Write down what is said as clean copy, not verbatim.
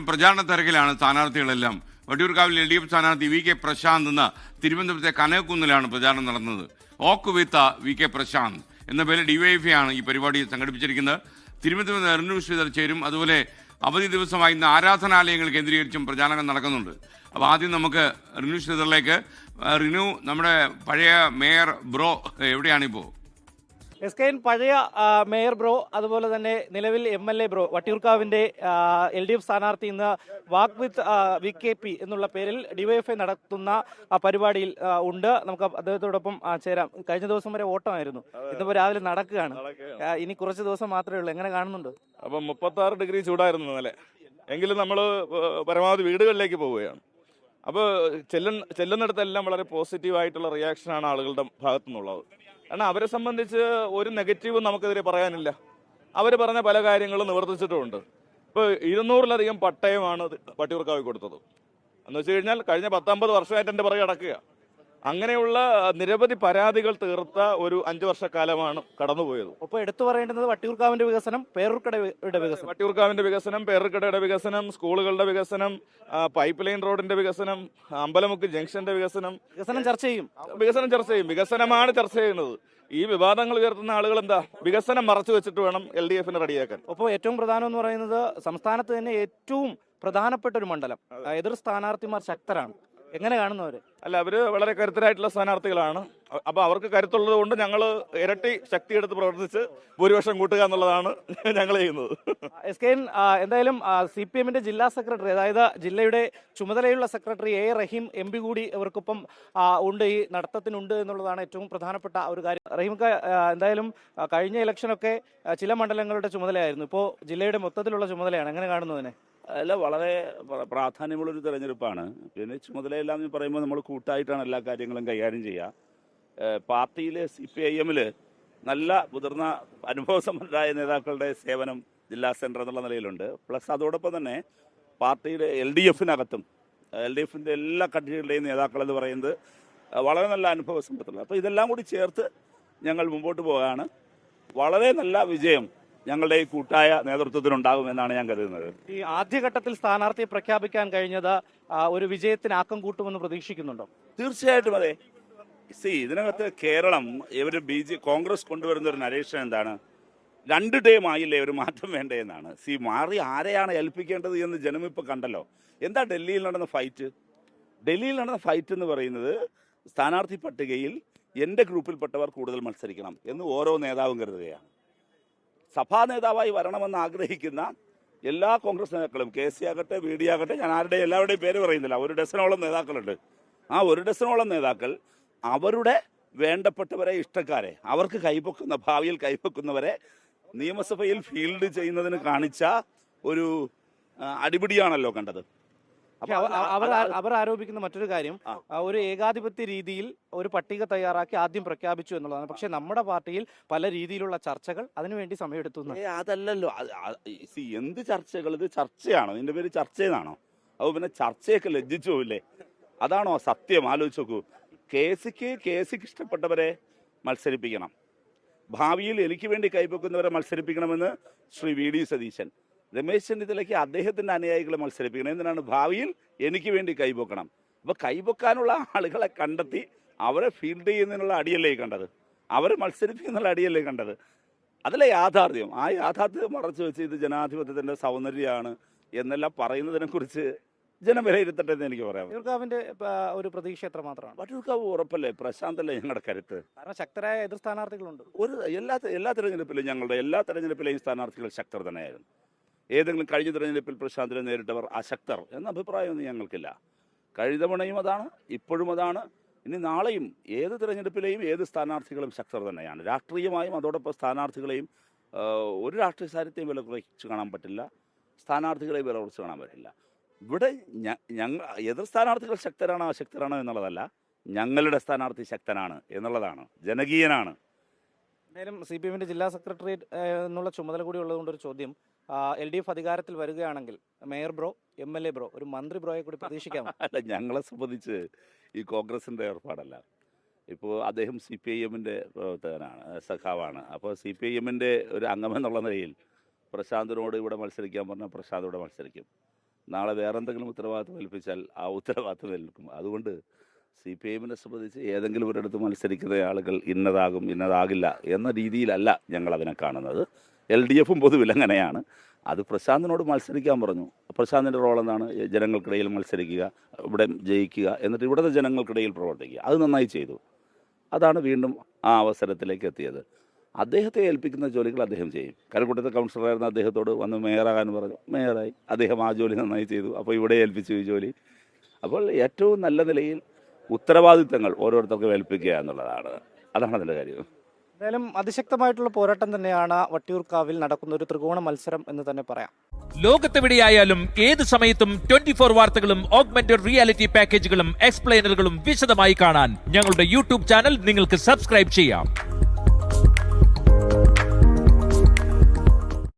പ്രചാരണ തിരക്കിലാണ് സ്ഥാനാർത്ഥികളെല്ലാം. വട്ടിയൂർക്കാവിൽ LDF സ്ഥാനാർത്ഥി VK പ്രശാന്ത് എന്ന തിരുവനന്തപുരത്തെ കനകക്കുന്നിലാണ് പ്രചാരണം നടന്നത്. ഓക്ക് വിത്ത് VK പ്രശാന്ത് എന്ന പേരിൽ DYFI ആണ് ഈ പരിപാടി സംഘടിപ്പിച്ചിരിക്കുന്നത്. തിരുവനന്തപുരം റിനു ശ്രീധർ ചേരും. അതുപോലെ അവധി ദിവസമായി ഇന്ന് ആരാധനാലയങ്ങൾ കേന്ദ്രീകരിച്ചും പ്രചാരണം നടക്കുന്നുണ്ട്. അപ്പോൾ ആദ്യം നമുക്ക് റിനു ശ്രീധറിലേക്ക്. റിനു, നമ്മുടെ പഴയ മേയർ ബ്രോ എവിടെയാണിപ്പോൾ? SKN പഴയ മേയർ ബ്രോ, അതുപോലെ തന്നെ നിലവിൽ MLA ബ്രോ, വട്ടിയൂർക്കാവിന്റെ LDF സ്ഥാനാർത്ഥി ഇന്ന് വാക്ക് വിത്ത് VKP എന്നുള്ള പേരിൽ DYFI നടത്തുന്ന പരിപാടിയിൽ ഉണ്ട്. നമുക്ക് അദ്ദേഹത്തോടൊപ്പം ചേരാം. കഴിഞ്ഞ ദിവസം വരെ ഓട്ടമായിരുന്നു, ഇന്നിപ്പോ രാവിലെ നടക്കുകയാണ്. ഇനി കുറച്ച് ദിവസം മാത്രമേ ഉള്ളൂ. എങ്ങനെ കാണുന്നുണ്ട്? അപ്പം 36 ഡിഗ്രി ചൂടായിരുന്നു ഇന്നലെ. എങ്കിലും നമ്മൾ പരമാവധി വീടുകളിലേക്ക് പോവുകയാണ്. അപ്പോൾ ചെല്ലുന്നിടത്തെല്ലാം വളരെ പോസിറ്റീവായിട്ടുള്ള റിയാക്ഷനാണ് ആളുകളുടെ ഭാഗത്തു നിന്നുള്ളത്. കാരണം അവരെ സംബന്ധിച്ച് ഒരു നെഗറ്റീവും നമുക്കെതിരെ പറയാനില്ല. അവർ പറഞ്ഞ പല കാര്യങ്ങളും നിവർത്തിച്ചിട്ടുമുണ്ട്. ഇപ്പോൾ 200-ലധികം പട്ടയമാണ് വട്ടിയൂർക്കാവിൽ കൊടുത്തത്. എന്ന് വെച്ച് കഴിഞ്ഞാൽ കഴിഞ്ഞ 10-50 വർഷമായിട്ട് എൻ്റെ പുറകെ അടക്കുക. അങ്ങനെയുള്ള നിരവധി പരാതികൾ തീർത്ത ഒരു 5 വർഷക്കാലമാണ് കടന്നുപോയത്. അപ്പോൾ എടുത്തു പറയേണ്ടത് വട്ടിയൂർക്കാവിന്റെ വികസനം, പേരൂർക്കടയുടെ വികസനം. വട്ടിയൂർക്കാവിന്റെ വികസനം, പേരൂർക്കടയുടെ വികസനം, സ്കൂളുകളുടെ വികസനം, പൈപ്പ് ലൈൻ റോഡിന്റെ വികസനം, അമ്പലമുക്ക് ജംഗ്ഷന്റെ വികസനം ചർച്ച ചെയ്യും. വികസനമാണ് ചർച്ച ചെയ്യുന്നത്. ഈ വിവാദങ്ങൾ ഉയർത്തുന്ന ആളുകൾ എന്താ വികസനം മറച്ചു വെച്ചിട്ട് വേണം LDFനെ റെഡിയാക്കാൻ. അപ്പോൾ ഏറ്റവും പ്രധാനം എന്ന് പറയുന്നത് സംസ്ഥാനത്ത് തന്നെ ഏറ്റവും പ്രധാനപ്പെട്ട ഒരു മണ്ഡലം, എതിർ സ്ഥാനാർത്ഥിമാർ ശക്തരാണ്. എങ്ങനെ കാണുന്നവര്? അല്ല, അവര് വളരെ കരുത്തരായിട്ടുള്ള സ്ഥാനാർത്ഥികളാണ്. അപ്പൊ അവർക്ക് കരുത്തുള്ളത് കൊണ്ട് ഞങ്ങൾ ഇരട്ടി ശക്തിയെടുത്ത് പ്രവർത്തിച്ച് ഭൂരിപക്ഷം കൂട്ടുക എന്നുള്ളതാണ് ഞങ്ങൾ ചെയ്യുന്നത്. SKN എന്തായാലും CPMന്റെ ജില്ലാ സെക്രട്ടറി, അതായത് ജില്ലയുടെ ചുമതലയുള്ള സെക്രട്ടറി A റഹീം MP കൂടി ഇവർക്കൊപ്പം ഉണ്ട്, ഈ നടത്തത്തിനുണ്ട് എന്നുള്ളതാണ് ഏറ്റവും പ്രധാനപ്പെട്ട ഒരു കാര്യം. റഹീംക്ക് എന്തായാലും കഴിഞ്ഞ ഇലക്ഷനൊക്കെ ചില മണ്ഡലങ്ങളുടെ ചുമതലയായിരുന്നു, ഇപ്പോൾ ജില്ലയുടെ മൊത്തത്തിലുള്ള ചുമതലയാണ്. എങ്ങനെ കാണുന്നതിനെ? അല്ല, വളരെ പ്രാധാന്യമുള്ളൊരു തെരഞ്ഞെടുപ്പാണ്. പിന്നെ ചുമതലയെല്ലാം എന്ന് പറയുമ്പോൾ നമ്മൾ കൂട്ടായിട്ടാണ് എല്ലാ കാര്യങ്ങളും കൈകാര്യം ചെയ്യുക. പാർട്ടിയിൽ CPIM നല്ല മുതിർന്ന അനുഭവസമ്പന്നരായ നേതാക്കളുടെ സേവനം ജില്ലാ സെൻറ്റർ എന്നുള്ള നിലയിലുണ്ട്. പ്ലസ് അതോടൊപ്പം തന്നെ പാർട്ടിയുടെ LDFനകത്തും LDFിൻ്റെ എല്ലാ കക്ഷികളുടെയും നേതാക്കളെന്ന് പറയുന്നത് വളരെ നല്ല അനുഭവസമ്പത്തുള്ള. അപ്പോൾ ഇതെല്ലാം കൂടി ചേർത്ത് ഞങ്ങൾ മുമ്പോട്ട് പോവുകയാണ്. വളരെ നല്ല വിജയം ഞങ്ങളുടെ ഈ കൂട്ടായ നേതൃത്വത്തിനുണ്ടാകുമെന്നാണ് ഞാൻ കരുതുന്നത്. ഈ ആദ്യഘട്ടത്തിൽ സ്ഥാനാർത്ഥിയെ പ്രഖ്യാപിക്കാൻ കഴിഞ്ഞത് ഒരു വിജയത്തിന് ആക്കം കൂട്ടുമെന്ന് പ്രതീക്ഷിക്കുന്നുണ്ടോ? തീർച്ചയായിട്ടും അതെ. ഇതിനകത്ത് കേരളം കോൺഗ്രസ് കൊണ്ടുവരുന്ന ഒരു നരേഷൻ എന്താണ്? 2 ടേം ആയില്ലേ, ഒരു മാറ്റം വേണ്ടേ എന്നാണ്. മാറി ആരെയാണ് ഏൽപ്പിക്കേണ്ടത് എന്ന് ജനം ഇപ്പോൾ കണ്ടല്ലോ. എന്താ ഡൽഹിയിൽ നടന്ന ഫൈറ്റ് എന്ന് പറയുന്നത്, സ്ഥാനാർത്ഥി പട്ടികയിൽ എൻ്റെ ഗ്രൂപ്പിൽപ്പെട്ടവർ കൂടുതൽ മത്സരിക്കണം എന്ന് ഓരോ നേതാവും കരുതുകയാണ്. സഭാ നേതാവായി വരണമെന്ന് ആഗ്രഹിക്കുന്ന എല്ലാ കോൺഗ്രസ് നേതാക്കളും, KC ആകട്ടെ, VD ആകട്ടെ, ഞാൻ എല്ലാവരുടെയും പേര് പറയുന്നില്ല, 1 ഡസനോളം നേതാക്കളുണ്ട്. ആ 1 ഡസനോളം നേതാക്കൾ അവരുടെ വേണ്ടപ്പെട്ടവരെ, ഇഷ്ടക്കാരെ, അവർക്ക് ഭാവിയിൽ കൈപ്പൊക്കുന്നവരെ നിയമസഭയിൽ ഫീൽഡ് ചെയ്യുന്നതിന് കാണിച്ച ഒരു അടിപിടിയാണല്ലോ കണ്ടത്. അവർ ആരോപിക്കുന്ന മറ്റൊരു കാര്യം, ഒരു ഏകാധിപത്യ രീതിയിൽ ഒരു പട്ടിക തയ്യാറാക്കി ആദ്യം പ്രഖ്യാപിച്ചു എന്നുള്ളതാണ്. പക്ഷെ നമ്മുടെ പാർട്ടിയിൽ പല രീതിയിലുള്ള ചർച്ചകൾ അതിനുവേണ്ടി സമയമെടുത്തു. അതല്ലല്ലോ. എന്ത് ചർച്ചകൾ? ഇത് ചർച്ചയാണോ? ഇതിന്റെ പേര് ചർച്ചയെന്നാണോ? അപ്പോൾ പിന്നെ ചർച്ചയൊക്കെ ലജ്ജിച്ചു പോവില്ലേ? അതാണോ സത്യം? ആലോചിച്ച് നോക്കൂ. കേസിക്ക് ഇഷ്ടപ്പെട്ടവരെ മത്സരിപ്പിക്കണം, ഭാവിയിൽ എനിക്ക് വേണ്ടി കൈപ്പൊക്കുന്നവരെ മത്സരിപ്പിക്കണമെന്ന് ശ്രീ VD സതീശൻ. രമേശ് ചെന്നിത്തലയ്ക്ക് അദ്ദേഹത്തിൻ്റെ അനുയായികളെ മത്സരിപ്പിക്കണം. എന്തിനാണ്? ഭാവിയിൽ എനിക്ക് വേണ്ടി കൈപ്പൊക്കണം. അപ്പോൾ കൈപ്പൊക്കാനുള്ള ആളുകളെ കണ്ടെത്തി അവരെ ഫീൽഡ് ചെയ്യുന്നതിനുള്ള അടിയല്ലേ കണ്ടത്, അവരെ മത്സരിപ്പിക്കുന്നുള്ള അടിയല്ലേ കണ്ടത്. അതല്ലേ യാഥാർത്ഥ്യം. ആ യാഥാർത്ഥ്യം മറച്ചു വെച്ച് ഇത് ജനാധിപത്യത്തിൻ്റെ സൗന്ദര്യമാണ് എന്നെല്ലാം പറയുന്നതിനെക്കുറിച്ച് ജനം വിലയിരുത്തട്ടെ എന്ന് എനിക്ക് പറയാം. വട്ടിയൂർക്കാവിന്റെ ഒരു പ്രതീക്ഷ എത്ര മാത്രമാണ്? വട്ടിയൂർക്കാവ് ഉറപ്പല്ലേ, പ്രശാന്തല്ലേ ഞങ്ങളുടെ കരുത്ത്. കാരണം ശക്തരായ എതിർ സ്ഥാനാർത്ഥികളുണ്ട്. എല്ലാ തെരഞ്ഞെടുപ്പിലും എല്ലാ തെരഞ്ഞെടുപ്പിലെയും സ്ഥാനാർത്ഥികൾ ശക്തർ തന്നെയായിരുന്നു. ഏതെങ്കിലും കഴിഞ്ഞ തെരഞ്ഞെടുപ്പിൽ പ്രശാന്തിനെ നേരിട്ടവർ അശക്തർ എന്ന അഭിപ്രായമൊന്നും ഞങ്ങൾക്കില്ല. കഴിഞ്ഞ തവണയും അതാണ്, ഇപ്പോഴും അതാണ്, ഇനി നാളെയും ഏത് തെരഞ്ഞെടുപ്പിലെയും ഏത് സ്ഥാനാർത്ഥികളും ശക്തർ തന്നെയാണ്. രാഷ്ട്രീയമായും അതോടൊപ്പം സ്ഥാനാർത്ഥികളെയും ഒരു രാഷ്ട്രീയ സാരത്തെയും വില കുറച്ച് കാണാൻ പറ്റില്ല, സ്ഥാനാർത്ഥികളെയും വില കുറച്ച് കാണാൻ പറ്റില്ല. ഇവിടെ എതിർ സ്ഥാനാർത്ഥികൾ ശക്തരാണോ അശക്തരാണോ എന്നുള്ളതല്ല, ഞങ്ങളുടെ സ്ഥാനാർത്ഥി ശക്തനാണ് എന്നുള്ളതാണ്, ജനകീയനാണ്. എന്തായാലും CPMന്റെ ജില്ലാ സെക്രട്ടറി എന്നുള്ള ചുമതല കൂടി ഉള്ളതുകൊണ്ട് ഒരു ചോദ്യം, LDF അധികാരത്തിൽ വരികയാണെങ്കിൽ മേയർ ബ്രോ, MLA ബ്രോ, ഒരു മന്ത്രി ബ്രോയെ കൂടി പ്രതീക്ഷിക്കാം? അല്ല, ഞങ്ങളെ സംബന്ധിച്ച് ഈ കോൺഗ്രസിൻ്റെ ഏർപ്പാടല്ല. ഇപ്പോൾ അദ്ദേഹം CPIMന്റെ പ്രവർത്തകനാണ്, സഖാവാണ്. അപ്പോൾ CPIMന്റെ ഒരു അംഗമെന്നുള്ള നിലയിൽ പ്രശാന്തിനോട് ഇവിടെ മത്സരിക്കാൻ പറഞ്ഞാൽ പ്രശാന്ത് ഇവിടെ മത്സരിക്കും. നാളെ വേറെ എന്തെങ്കിലും ഉത്തരവാദിത്വം ഏൽപ്പിച്ചാൽ ആ ഉത്തരവാദിത്വം ഏൽക്കും. അതുകൊണ്ട് CPIഎമ്മിനെ സംബന്ധിച്ച് ഏതെങ്കിലും ഒരിടത്ത് മത്സരിക്കുന്ന ആളുകൾ ഇന്നതാകും ഇന്നതാകില്ല എന്ന രീതിയിലല്ല ഞങ്ങൾ അതിനെ കാണുന്നത്. LDFും പൊതുവിൽ അങ്ങനെയാണ്. അത് പ്രശാന്തിനോട് മത്സരിക്കാൻ പറഞ്ഞു. പ്രശാന്തിൻ്റെ റോൾ എന്താണ്? ജനങ്ങൾക്കിടയിൽ മത്സരിക്കുക, ഇവിടെ ജയിക്കുക, എന്നിട്ട് ഇവിടുത്തെ ജനങ്ങൾക്കിടയിൽ പ്രവർത്തിക്കുക. അത് നന്നായി ചെയ്തു. അതാണ് വീണ്ടും ആ അവസരത്തിലേക്ക് എത്തിയത്. അദ്ദേഹത്തെ ഏൽപ്പിക്കുന്ന ജോലികൾ അദ്ദേഹം ചെയ്യും. കഴക്കൂട്ടത്തെ കൗൺസിലറായിരുന്ന അദ്ദേഹത്തോട് വന്ന് മേയറാകാൻ പറഞ്ഞു, മേയറായി. അദ്ദേഹം ആ ജോലി നന്നായി ചെയ്തു. അപ്പോൾ ഇവിടെ ഏൽപ്പിച്ചു ഈ ജോലി. അപ്പോൾ ഏറ്റവും നല്ല നിലയിൽ ഉത്തരവാദിത്തങ്ങൾ ഓരോരുത്തർക്കും ഏൽപ്പിക്കുക എന്നുള്ളതാണ്. അതാണ് അതിൻ്റെ കാര്യം. എന്തായാലും അതിശക്തമായിട്ടുള്ള പോരാട്ടം തന്നെയാണ് വട്ടിയൂർക്കാവിൽ നടക്കുന്ന ഒരു ത്രികോണ മത്സരം എന്ന് തന്നെ പറയാം. ലോകത്തെവിടെയായാലും ഏത് സമയത്തും 24 വാർത്തകളും ഓഗ്മെന്റഡ് റിയാലിറ്റി പാക്കേജുകളും എക്സ്പ്ലെയിനറുകളും വിശദമായി കാണാൻ ഞങ്ങളുടെ യൂട്യൂബ് ചാനൽ നിങ്ങൾക്ക് സബ്സ്ക്രൈബ് ചെയ്യാം.